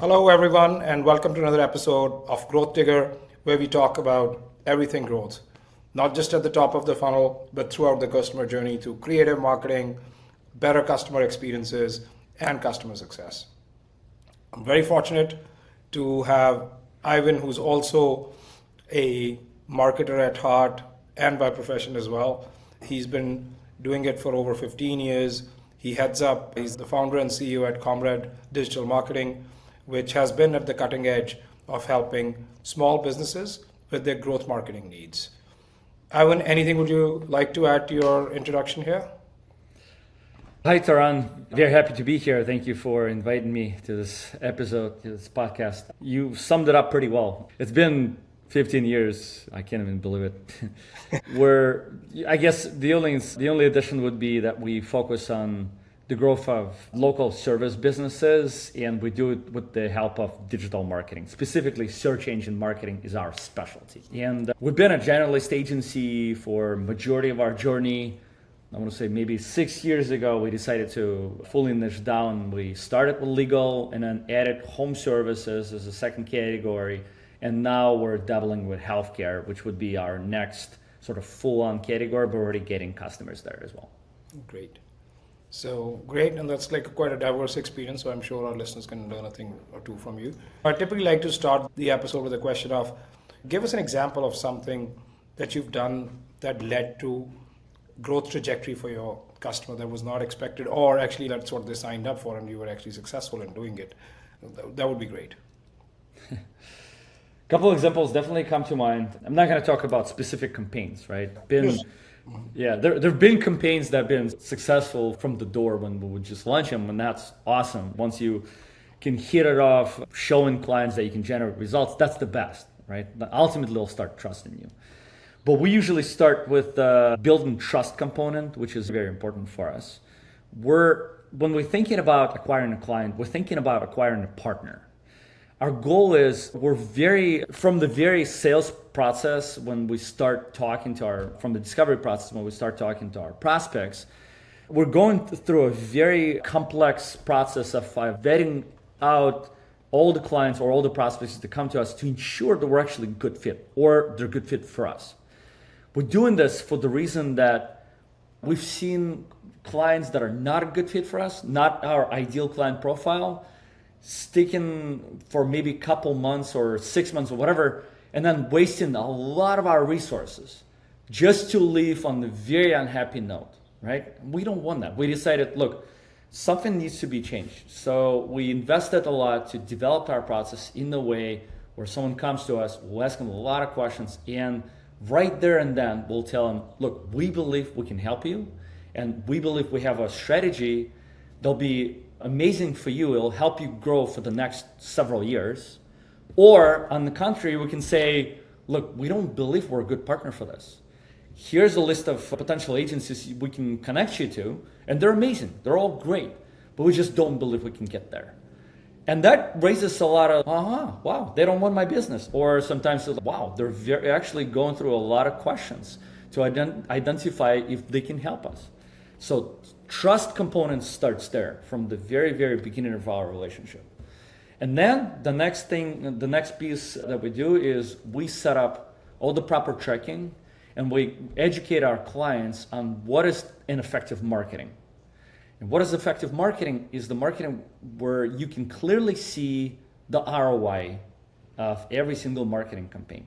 Hello, everyone, and welcome to another episode of Growth Digger, where we talk about everything growth, not just at the top of the funnel, but throughout the customer journey through creative marketing, better customer experiences, and customer success. I'm very fortunate to have Ivan, who's also a marketer at heart and by profession as well. He's been doing it for over 15 years. He's the founder and CEO at Comrade Digital Marketing, which has been at the cutting edge of helping small businesses with their growth marketing needs. Ivan, anything would you like to add to your introduction here? Hi, Taran. Very happy to be here. Thank you for inviting me to this episode, to this podcast. You summed it up pretty well. It's been 15 years. I can't even believe it. I guess the only addition would be that we focus on the growth of local service businesses, and we do it with the help of digital marketing. Specifically, search engine marketing is our specialty. And we've been a generalist agency for majority of our journey. I want to say maybe 6 years ago, we decided to fully niche down. We started with legal and then added home services as a second category. And now we're doubling with healthcare, which would be our next sort of full-on category, but we're already getting customers there as well. Great. So great, and that's like quite a diverse experience, so I'm sure our listeners can learn a thing or two from you. I typically like to start the episode with a question of, give us an example of something that you've done that led to growth trajectory for your customer that was not expected, or actually that's what they signed up for and you were actually successful in doing it. That would be great. Couple examples definitely come to mind. I'm not going to talk about specific campaigns, right? There've been campaigns that have been successful from the door when we would just launch them, and that's awesome. Once you can hit it off, showing clients that you can generate results, that's the best, right? Ultimately, they'll start trusting you. But we usually start with the building trust component, which is very important for us. When we're thinking about acquiring a client, we're thinking about acquiring a partner. Our goal is from the very sales process, when we start talking from the discovery process, when we start talking to our prospects, we're going through a very complex process of vetting out all the clients or all the prospects that come to us to ensure that we're actually a good fit or they're a good fit for us. We're doing this for the reason that we've seen clients that are not a good fit for us, not our ideal client profile, sticking for maybe a couple months or 6 months or whatever, and then wasting a lot of our resources just to leave on the very unhappy note, right? We don't want that. We decided, look, something needs to be changed. So we invested a lot to develop our process in a way where someone comes to us, we'll ask them a lot of questions, and right there and then we'll tell them, look, we believe we can help you, and we believe we have a strategy that'll be amazing for you. It'll help you grow for the next several years. Or on the contrary, we can say, look, we don't believe we're a good partner for this. Here's a list of potential agencies we can connect you to, and they're amazing. They're all great, but we just don't believe we can get there. And that raises a lot of, wow, they don't want my business. Or sometimes, wow, they're actually going through a lot of questions to identify if they can help us. So trust component starts there from the very, very beginning of our relationship. And then the next piece that we do is we set up all the proper tracking and we educate our clients on what is an effective marketing. And what is effective marketing is the marketing where you can clearly see the ROI of every single marketing campaign.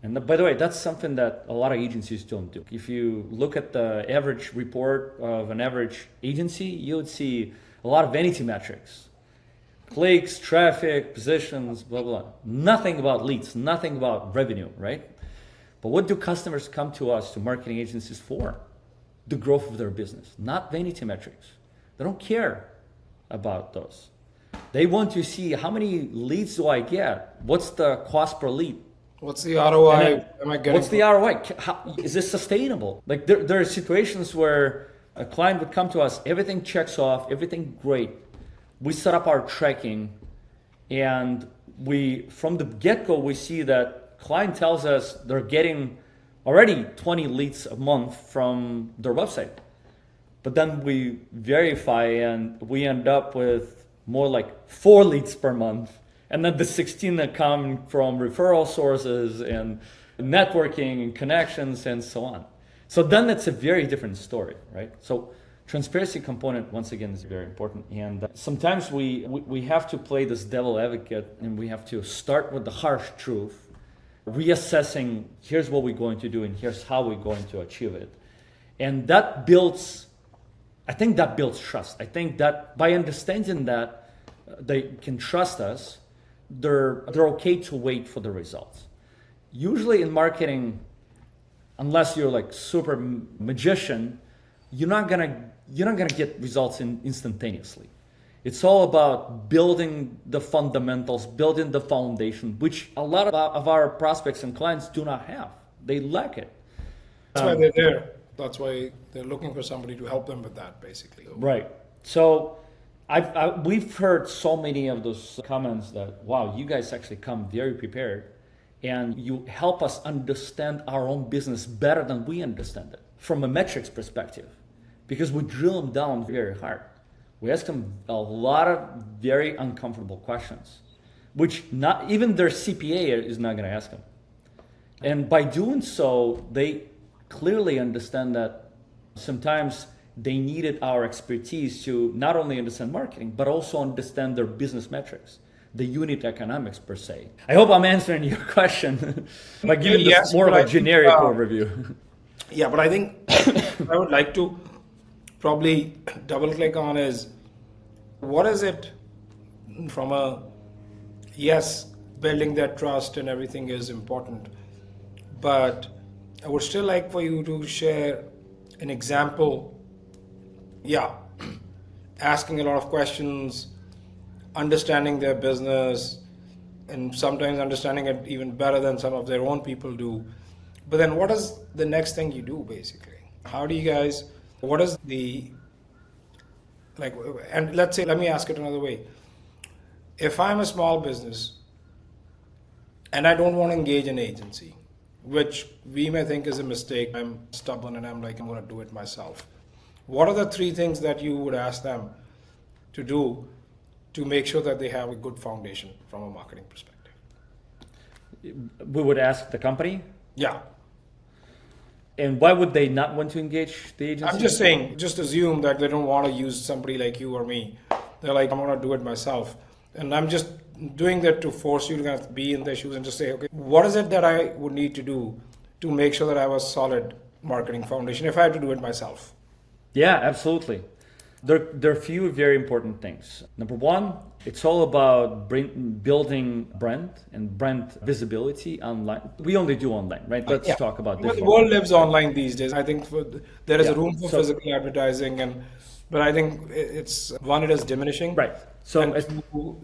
And by the way, that's something that a lot of agencies don't do. If you look at the average report of an average agency, you would see a lot of vanity metrics. Clicks, traffic, positions, blah, blah. Nothing about leads, nothing about revenue, right? But what do customers come to us, to marketing agencies for? The growth of their business, not vanity metrics. They don't care about those. They want to see, how many leads do I get? What's the cost per lead? What's the ROI am I getting? What's the ROI? Is this sustainable? Like there are situations where a client would come to us, everything checks off, everything great. We set up our tracking, and from the get-go, we see that client tells us they're getting already 20 leads a month from their website. But then we verify and we end up with more like 4 leads per month. And then the 16 that come from referral sources and networking and connections and so on. So then it's a very different story, right? So transparency component, once again, is very important. And sometimes we have to play this devil advocate, and we have to start with the harsh truth, reassessing, here's what we're going to do and here's how we're going to achieve it. And that builds, I think that builds trust. I think that by understanding that they can trust us, they're okay to wait for the results. Usually in marketing, unless you're like super magician, you're not gonna get results instantaneously. It's all about building the fundamentals, building the foundation, which a lot of our prospects and clients do not have. They lack it. That's why they're there. That's why they're looking for somebody to help them with that, basically. Right. So we've heard so many of those comments that, wow, you guys actually come very prepared and you help us understand our own business better than we understand it from a metrics perspective, because we drill them down very hard. We ask them a lot of very uncomfortable questions, which not even their CPA is not going to ask them. And by doing so, they clearly understand that sometimes they needed our expertise to not only understand marketing, but also understand their business metrics, the unit economics per se. I hope I'm answering your question by giving this more of a generic overview. Yeah, but I think I would like to probably double click on is, what is it from a, yes, building that trust and everything is important, but I would still like for you to share an example. Yeah, asking a lot of questions, understanding their business, and sometimes understanding it even better than some of their own people do. But then what is the next thing you do, basically? How do you guys, what is the, like, and let's say, let me ask it another way. If I'm a small business and I don't want to engage an agency, which we may think is a mistake, I'm stubborn and I'm like, I'm going to do it myself. What are the 3 things that you would ask them to do to make sure that they have a good foundation from a marketing perspective? We would ask the company? Yeah. And why would they not want to engage the agency? I'm just saying, just assume that they don't want to use somebody like you or me. They're like, I'm going to do it myself. And I'm just doing that to force you to kind of be in their shoes and just say, okay, what is it that I would need to do to make sure that I have a solid marketing foundation if I had to do it myself? Yeah, absolutely. There are a few very important things. Number one, it's all about building brand and brand visibility online. We only do online, right? Let's talk about this. The world lives online these days. I think there is a room for physical advertising, but I think it is diminishing. Right. So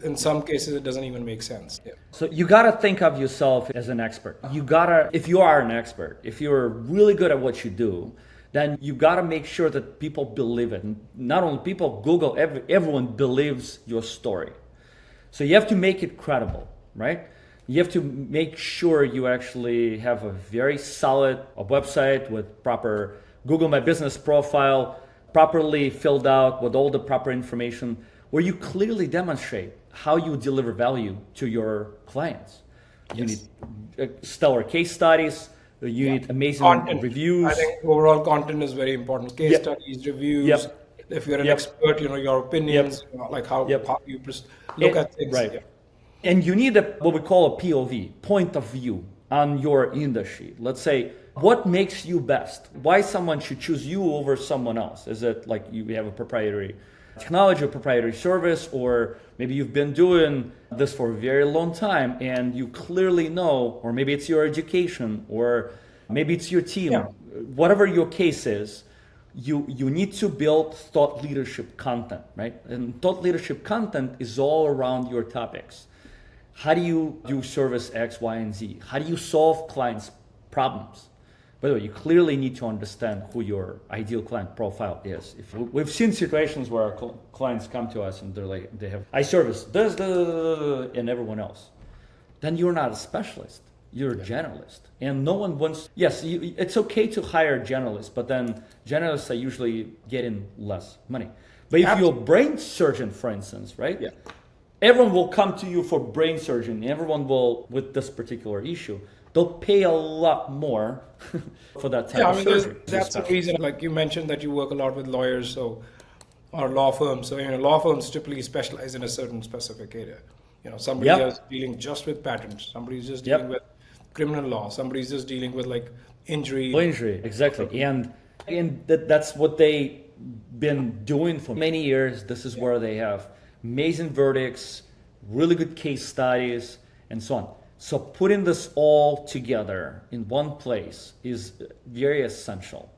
in some cases, it doesn't even make sense. Yeah. So you got to think of yourself as an expert. If you are an expert, if you're really good at what you do, then you got to make sure that people believe it. And not only people, Google, everyone believes your story. So you have to make it credible, right? You have to make sure you actually have a very solid website with proper Google My Business profile, properly filled out with all the proper information, where you clearly demonstrate how you deliver value to your clients. You need stellar case studies. You need amazing reviews. I think overall content is very important. Case studies, reviews. If you're an expert, your opinions, like how you look at things. Right. And you need what we call a POV, point of view, on your industry. Let's say, what makes you best? Why someone should choose you over someone else? Is it like you have a proprietary technology or proprietary service, or maybe you've been doing this for a very long time and you clearly know, or maybe it's your education, or maybe it's your team, whatever your case is, you need to build thought leadership content, right? And thought leadership content is all around your topics. How do you do service X, Y, and Z? How do you solve clients' problems? By the way, you clearly need to understand who your ideal client profile is. We've seen situations where our clients come to us and they're like, I service this, and everyone else. Then you're not a specialist. You're a generalist. And no one wants, it's okay to hire generalists, but then generalists are usually getting less money. But if you're a Absolutely. brain surgeon, for instance, right? Yeah. Everyone will come to you for brain surgery. Everyone will, with this particular issue, they'll pay a lot more for that type Yeah, I of mean, surgery. that's the reason, like you mentioned, that you work a lot with lawyers, or law firms. So, law firms typically specialize in a certain specific area. Somebody is Yep. dealing just with patents, somebody's just dealing with Yep. criminal law, somebody's just dealing with like injury. Injury, exactly. And that's what they been doing for many years. This is where they have amazing verdicts, really good case studies, and so on. So putting this all together in one place is very essential.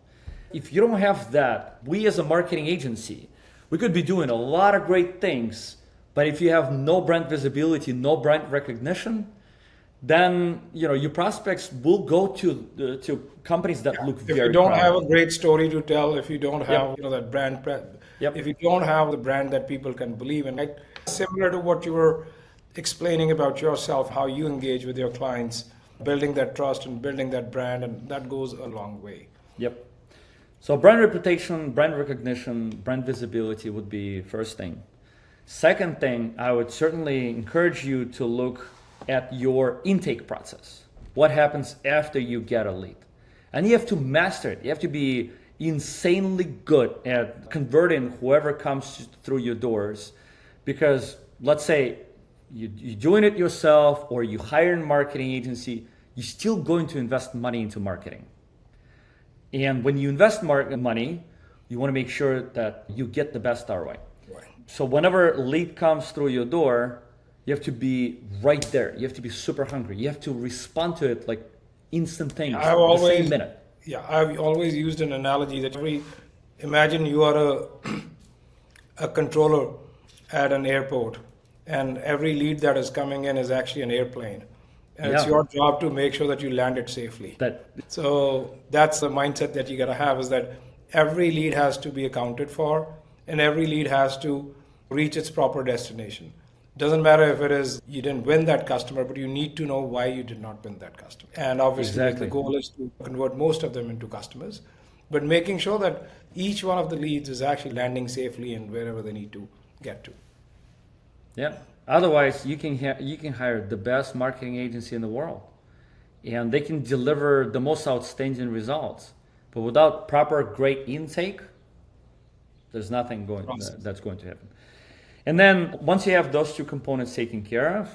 If you don't have that, we as a marketing agency, we could be doing a lot of great things, but if you have no brand visibility, no brand recognition, then your prospects will go to companies that look If you very don't have a prominent. great story to tell, if you don't have, Yep. that brand, Yep. if you don't have the brand that people can believe in, like similar to what you were explaining about yourself, how you engage with your clients, building that trust and building that brand, and that goes a long way. Yep. So brand reputation, brand recognition, brand visibility would be first thing. Second thing, I would certainly encourage you to look at your intake process. What happens after you get a lead? And you have to master it. You have to be insanely good at converting whoever comes through your doors. Because let's say you're doing it yourself or you hire a marketing agency, you're still going to invest money into marketing. And when you invest money, you want to make sure that you get the best ROI. Right. So whenever lead comes through your door, you have to be right there. You have to be super hungry. You have to respond to it like instantaneously, I've the same always, minute. yeah, I've always used an analogy that imagine you are a controller at an airport, and every lead that is coming in is actually an airplane. And it's Yeah. your job to make sure that you land it safely. That So that's the mindset that you gotta have, is that every lead has to be accounted for, and every lead has to reach its proper destination. Doesn't matter if it is you didn't win that customer, but you need to know why you did not win that customer. And obviously, Exactly. the goal is to convert most of them into customers, but making sure that each one of the leads is actually landing safely and wherever they need to get to. Yeah. Otherwise, you can hire the best marketing agency in the world, and they can deliver the most outstanding results. But without proper great intake, there's nothing that's going to happen. And then once you have those two components taken care of,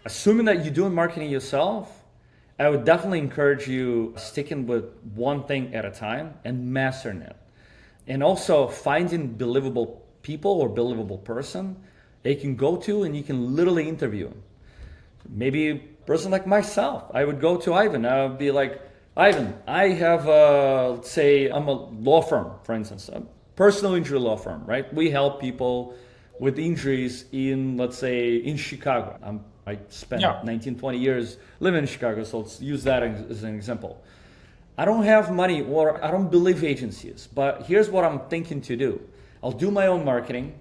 assuming that you're doing marketing yourself, I would definitely encourage you sticking with one thing at a time and mastering it. And also finding believable people or believable person they can go to and you can literally interview them. Maybe a person like myself, I would go to Ivan. I would be like, Ivan, I have, let's say I'm a law firm, for instance, a personal injury law firm, right? We help people with injuries in, let's say, in Chicago. I spent Yeah. 19, 20 years living in Chicago, so let's use that as an example. I don't have money or I don't believe agencies, but here's what I'm thinking to do. I'll do my own marketing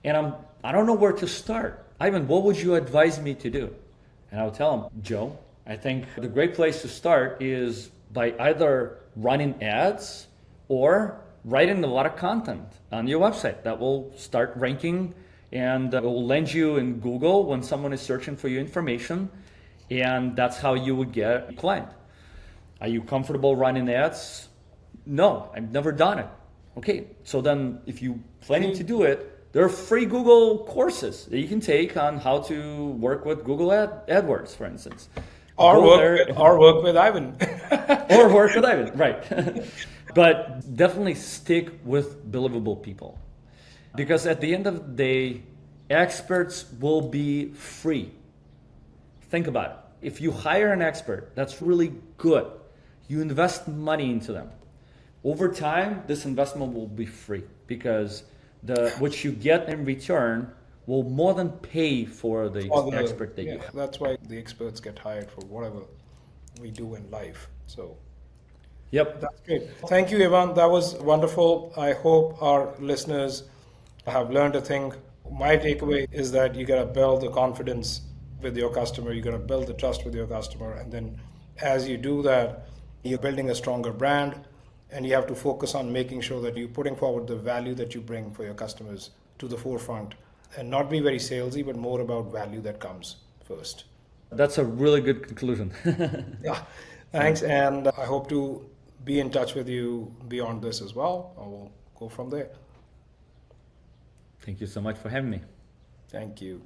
and I don't know where to start. Ivan, what would you advise me to do? And I'll tell him, Joe, I think the great place to start is by either running ads or writing a lot of content on your website that will start ranking and will land you in Google when someone is searching for your information. And that's how you would get a client. Are you comfortable running ads? No, I've never done it. Okay, so then if you planning to do it, there are free Google courses that you can take on how to work with Google AdWords, for instance. Or Go work, there or work with Ivan. or work with Ivan, right? But definitely stick with believable people, because at the end of the day, experts will be free. Think about it. If you hire an expert that's really good, you invest money into them. Over time, this investment will be free because what you get in return will more than pay for the expert that you have. That's why the experts get hired for whatever we do in life. So Yep. that's great. Thank you, Ivan. That was wonderful. I hope our listeners have learned a thing. My takeaway is that you gotta build the confidence with your customer. You gotta build the trust with your customer, and then as you do that, you're building a stronger brand. and you have to focus on making sure that you're putting forward the value that you bring for your customers to the forefront, and not be very salesy, but more about value that comes first. That's a really good conclusion. Yeah, thanks, and I hope to be in touch with you beyond this as well, and we'll go from there. Thank you so much for having me. Thank you.